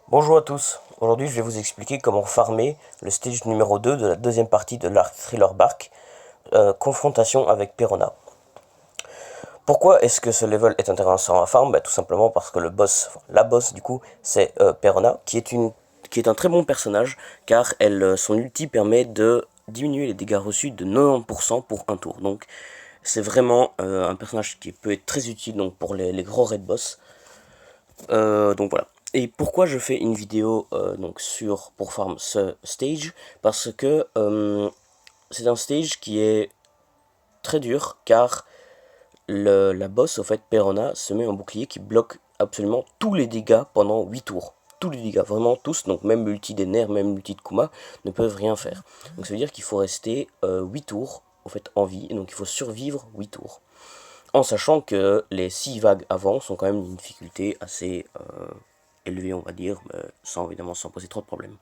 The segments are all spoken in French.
Bonjour à tous, aujourd'hui je vais vous expliquer comment farmer le stage numéro 2 de la deuxième partie de l'Arc Thriller Bark, confrontation avec Perona. Pourquoi est-ce que ce level est intéressant à farm? Tout simplement parce que la boss du coup, c'est Perona, qui est un très bon personnage, car son ulti permet de diminuer les dégâts reçus de 90% pour un tour. Donc c'est vraiment un personnage qui peut être très utile donc, pour les gros raid boss. Donc voilà. Et pourquoi je fais une vidéo pour farm ce stage? Parce que c'est un stage qui est très dur, car la boss, au fait, Perona, se met un bouclier qui bloque absolument tous les dégâts pendant 8 tours. Tous les dégâts, vraiment tous, donc même l'ulti des nerfs, même l'ulti de Kuma, ne peuvent rien faire. Donc ça veut dire qu'il faut rester 8 tours, au fait, en vie, et donc il faut survivre 8 tours. En sachant que les 6 vagues avant sont quand même d'une difficulté assez élevée, on va dire, évidemment sans poser trop de problèmes.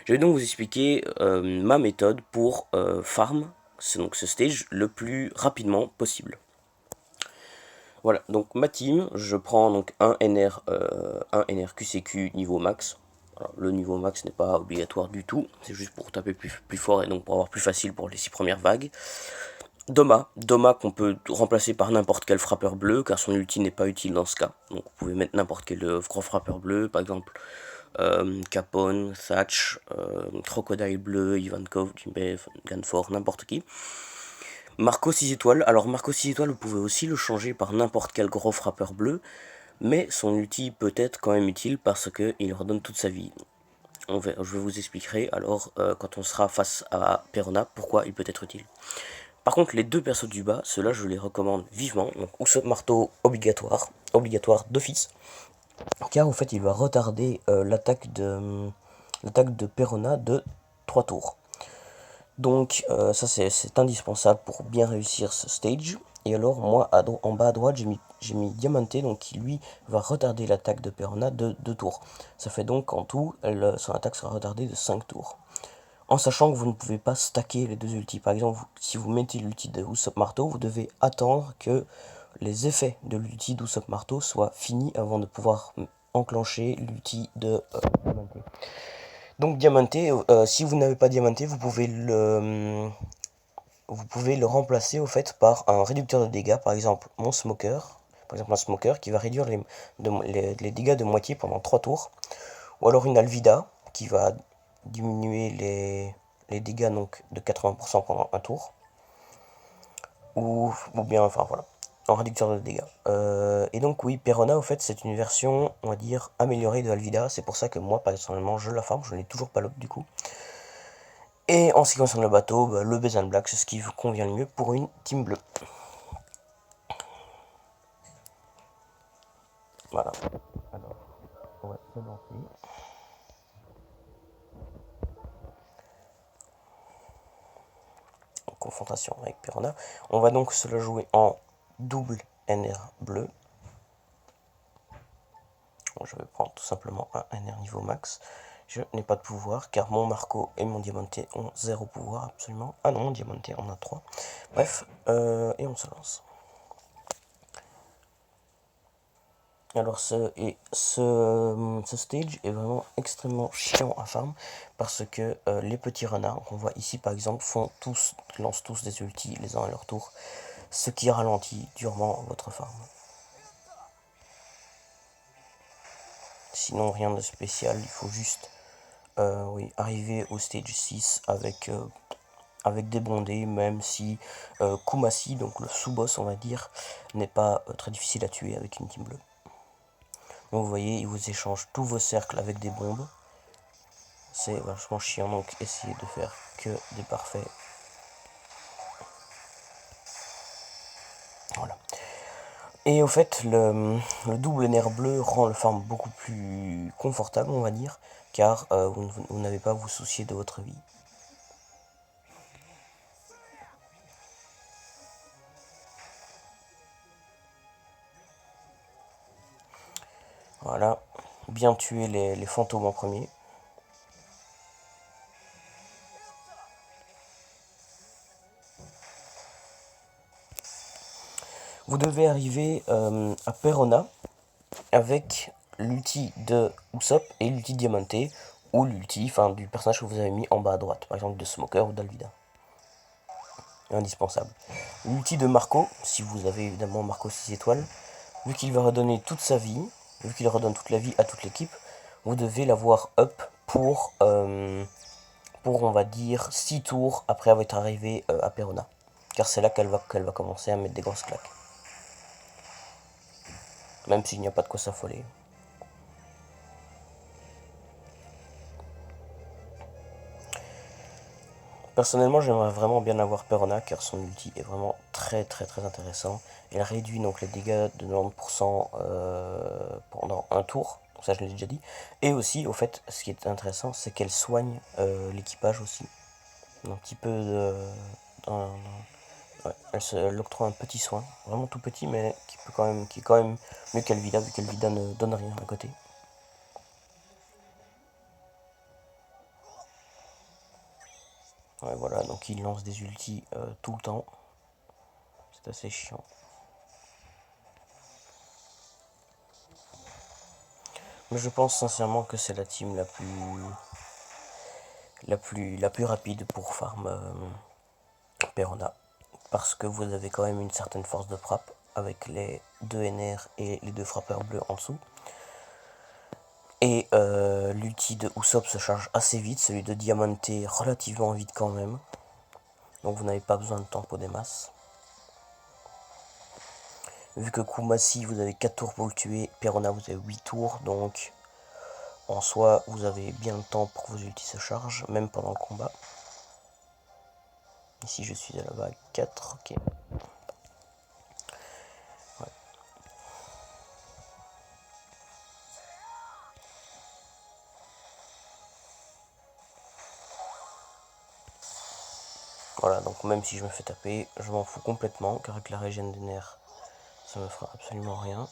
Je vais donc vous expliquer ma méthode pour farm donc ce stage le plus rapidement possible. Voilà, donc ma team, je prends donc un NR QCQ niveau max. Alors, le niveau max n'est pas obligatoire du tout, c'est juste pour taper plus fort et donc pour avoir plus facile pour les 6 premières vagues. Doma qu'on peut remplacer par n'importe quel frappeur bleu, car son ulti n'est pas utile dans ce cas. Donc vous pouvez mettre n'importe quel gros frappeur bleu, par exemple Capone, Thatch, Crocodile bleu, Ivankov, Jimbev, Ganfor, n'importe qui. Marco 6 étoiles, alors Marco 6 étoiles, vous pouvez aussi le changer par n'importe quel gros frappeur bleu, mais son ulti peut être quand même utile parce qu'il redonne toute sa vie. Je vous expliquerai alors quand on sera face à Perona pourquoi il peut être utile. Par contre, les deux persos du bas, ceux-là, je les recommande vivement. Donc, Usopp Marteau obligatoire d'office. Car, en fait, il va retarder l'attaque de Perona de 3 tours. Donc, ça, c'est indispensable pour bien réussir ce stage. Et alors, moi, en bas à droite, j'ai mis Diamante, donc qui, lui, va retarder l'attaque de Perona de 2 tours. Ça fait donc, en tout, son attaque sera retardée de 5 tours. En sachant que vous ne pouvez pas stacker les deux ultis. Par exemple, si vous mettez l'ulti de Usopp Marteau, vous devez attendre que les effets de l'ulti d'Usopp Marteau soient finis avant de pouvoir enclencher l'ulti de Diamante. Donc Diamante, si vous n'avez pas Diamante, vous pouvez le remplacer au fait par un réducteur de dégâts, par exemple mon Smoker, un Smoker qui va réduire les dégâts de moitié pendant 3 tours, ou alors une Alvida qui va diminuer les dégâts donc de 80% pendant un tour, ou bien, enfin voilà, en réducteur de dégâts. Et donc oui, Perona, au fait, c'est une version, on va dire, améliorée de Alvida, c'est pour ça que moi, personnellement, je la farm, je n'ai toujours pas l'op du coup. Et en ce qui concerne le bateau, le Bezan Black, c'est ce qui vous convient le mieux pour une team bleue. Voilà. Alors, on va se lancer. En confrontation avec Perona. On va donc se la jouer en double NR bleu. Bon, je vais prendre tout simplement un NR niveau max. Je n'ai pas de pouvoir car mon Marco et mon Diamante ont 0 pouvoir absolument. Ah non, mon Diamante en a 3. Bref, et on se lance. Alors ce stage est vraiment extrêmement chiant à farm parce que les petits renards qu'on voit ici par exemple lancent tous des ultis les uns à leur tour, ce qui ralentit durement votre farm. Sinon rien de spécial, il faut juste arriver au stage 6 avec des bondés, même si Kumasi, donc le sous-boss on va dire, n'est pas très difficile à tuer avec une team bleue. Donc vous voyez, il vous échange tous vos cercles avec des bombes. C'est vachement chiant, donc essayez de faire que des parfaits. Voilà. Et au fait, le double nerf bleu rend le farm beaucoup plus confortable, on va dire, car vous n'avez pas à vous soucier de votre vie. Voilà. Bien tuer les fantômes en premier. Vous devez arriver à Perona avec l'ulti de Usopp et l'ulti de Diamante, ou l'ulti du personnage que vous avez mis en bas à droite, par exemple de Smoker ou d'Alvida. Indispensable. L'ulti de Marco, si vous avez évidemment Marco 6 étoiles, vu qu'il va redonner toute sa vie, vu qu'il redonne toute la vie à toute l'équipe, vous devez l'avoir up pour on va dire 6 tours après avoir été arrivé à Perona. Car c'est là qu'elle va commencer à mettre des grosses claques. Même s'il n'y a pas de quoi s'affoler. Personnellement, j'aimerais vraiment bien avoir Perona car son ulti est vraiment très intéressant. Elle réduit donc les dégâts de 90% pendant un tour, donc ça je l'ai déjà dit. Et aussi, au fait, ce qui est intéressant, c'est qu'elle soigne l'équipage aussi. Un petit peu de... ouais, elle octroie un petit soin, vraiment tout petit, mais qui est quand même mieux qu'Alvida, vu qu'Alvida ne donne rien à côté. Ouais, voilà, donc il lance des ultis tout le temps. C'est assez chiant. Mais je pense sincèrement que c'est la team la plus rapide pour farm Perona. Parce que vous avez quand même une certaine force de frappe avec les 2 NR et les 2 frappeurs bleus en dessous. Et l'ulti de Usopp se charge assez vite, celui de Diamante relativement vite quand même. Donc vous n'avez pas besoin de tempo des masses. Vu que Kumasi vous avez 4 tours pour le tuer, Perona vous avez 8 tours, donc en soi vous avez bien le temps pour que vos ultis se chargent, même pendant le combat. Ici je suis à la vague 4, ok. Ouais. Voilà, donc même si je me fais taper, je m'en fous complètement, car avec la régène des nerfs, ça me fera absolument rien.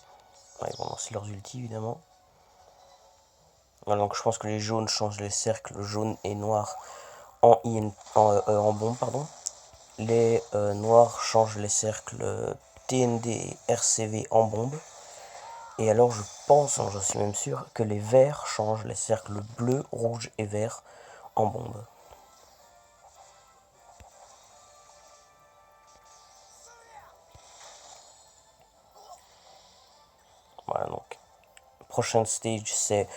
Ouais, ils vont lancer leurs ultis évidemment. Voilà, donc je pense que les jaunes changent les cercles jaune et noir en bombe, pardon. Les noirs changent les cercles TND et RCV en bombe. Et alors je pense, je suis même sûr, que les verts changent les cercles bleus, rouges et verts en bombe. Voilà, donc prochaine stage c'est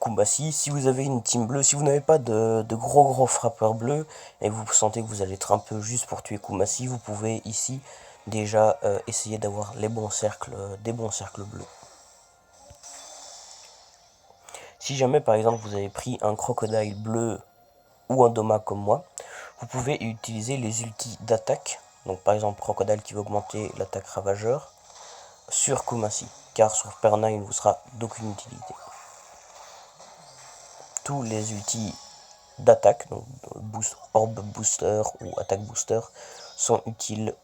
Kumasi. Si vous avez une team bleue, si vous n'avez pas de gros frappeurs bleus et vous sentez que vous allez être un peu juste pour tuer Kumasi, vous pouvez ici déjà essayer d'avoir les bons cercles, des bons cercles bleus. Si jamais par exemple vous avez pris un crocodile bleu ou un Doma comme moi, vous pouvez utiliser les ultis d'attaque. Donc par exemple crocodile qui va augmenter l'attaque ravageur sur Kumasi, car sur Perna il ne vous sera d'aucune utilité. Tous les ultis d'attaque, donc orb booster ou attaque booster, sont utiles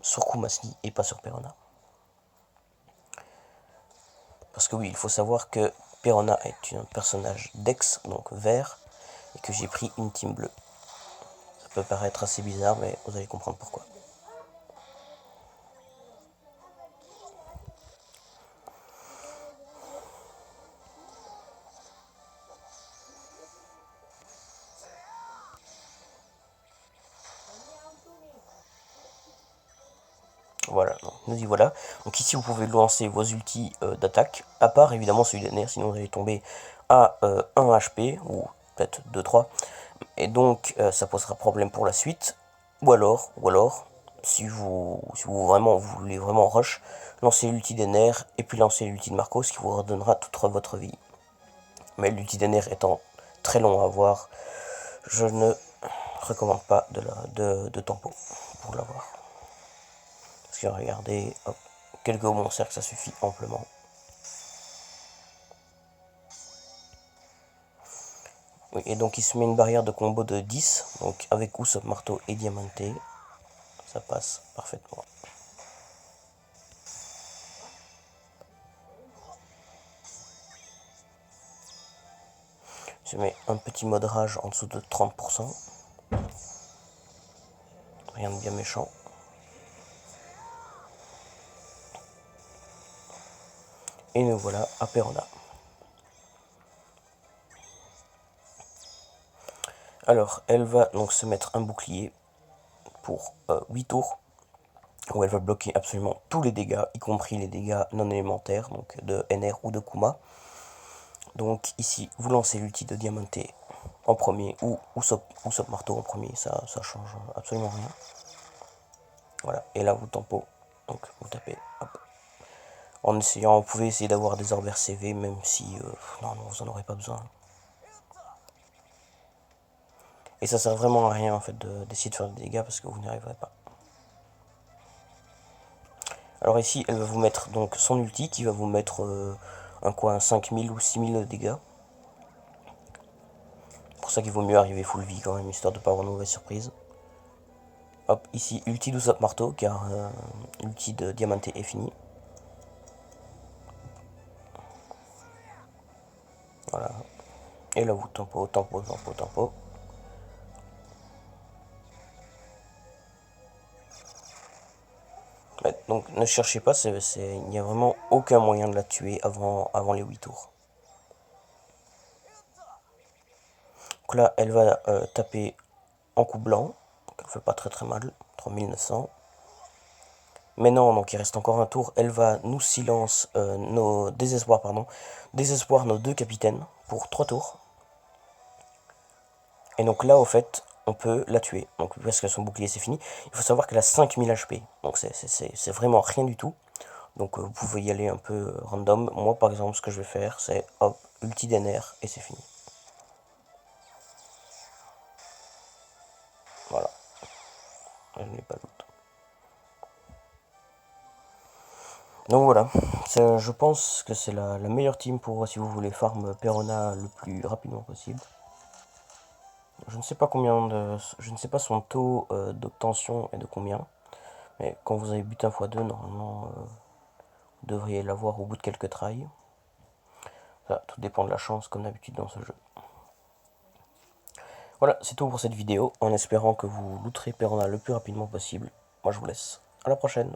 sur Kumasi et pas sur Perona. Parce que oui, il faut savoir que Perona est un personnage Dex, donc vert, et que j'ai pris une team bleue. Ça peut paraître assez bizarre, mais vous allez comprendre pourquoi. Voilà, donc nous y voilà. Donc ici vous pouvez lancer vos ultis d'attaque, à part évidemment celui des nerfs, sinon vous allez tomber à 1 HP, ou peut-être 2-3. Et donc ça posera problème pour la suite. Ou alors, si vous voulez vraiment rush, lancez l'ulti des nerfs et puis lancez l'ulti de Marco, ce qui vous redonnera toute votre vie. Mais l'ulti des nerfs étant très long à avoir, je ne recommande pas de tempo pour l'avoir. Parce que regardez, hop, quelques bons cercles, ça suffit amplement. Oui, et donc il se met une barrière de combo de 10, donc avec Usopp, marteau et Diamante, ça passe parfaitement. Je mets un petit mode rage en dessous de 30%. Rien de bien méchant. Et nous voilà à Perona. Alors, elle va donc se mettre un bouclier pour 8 tours, où elle va bloquer absolument tous les dégâts, y compris les dégâts non élémentaires, donc de NR ou de Kuma. Donc ici, vous lancez l'ulti de Diamanté en premier, ou Sop Marteau en premier, ça change absolument rien. Voilà, et là vous tempo, donc vous tapez, hop. En essayant, vous pouvez essayer d'avoir des orbes RCV, même si, non, vous en aurez pas besoin. Et ça sert vraiment à rien en fait d'essayer de faire des dégâts parce que vous n'y arriverez pas. Alors ici, elle va vous mettre donc son ulti qui va vous mettre un 5000 ou 6000 de dégâts. Pour ça qu'il vaut mieux arriver full vie quand même, histoire de ne pas avoir de mauvaise surprise. Hop, ici, ulti d'Usopp Marteau, car ulti de Diamanté est fini. Voilà. Et là, vous tempo, tempo, tempo, tempo. Ouais, donc ne cherchez pas, il n'y a vraiment aucun moyen de la tuer avant les 8 tours. Donc là, elle va taper en coup blanc, donc elle fait pas très mal, 3900. Mais non, donc il reste encore un tour, elle va nous silence désespoir nos deux capitaines pour 3 tours. Et donc là, au fait, on peut la tuer. Donc parce que son bouclier c'est fini. Il faut savoir qu'elle a 5000 HP. Donc c'est vraiment rien du tout. Donc vous pouvez y aller un peu random. Moi par exemple, ce que je vais faire, c'est hop, ulti d'NR et c'est fini. Voilà. Je n'ai pas d'autre. Donc voilà, je pense que c'est la meilleure team pour si vous voulez farm Perona le plus rapidement possible. Je ne sais pas je ne sais pas son taux d'obtention et de combien, mais quand vous avez butin x2, normalement vous devriez l'avoir au bout de quelques tries. Ça, tout dépend de la chance comme d'habitude dans ce jeu. Voilà, c'est tout pour cette vidéo, en espérant que vous looterez Perona le plus rapidement possible. Moi je vous laisse. À la prochaine.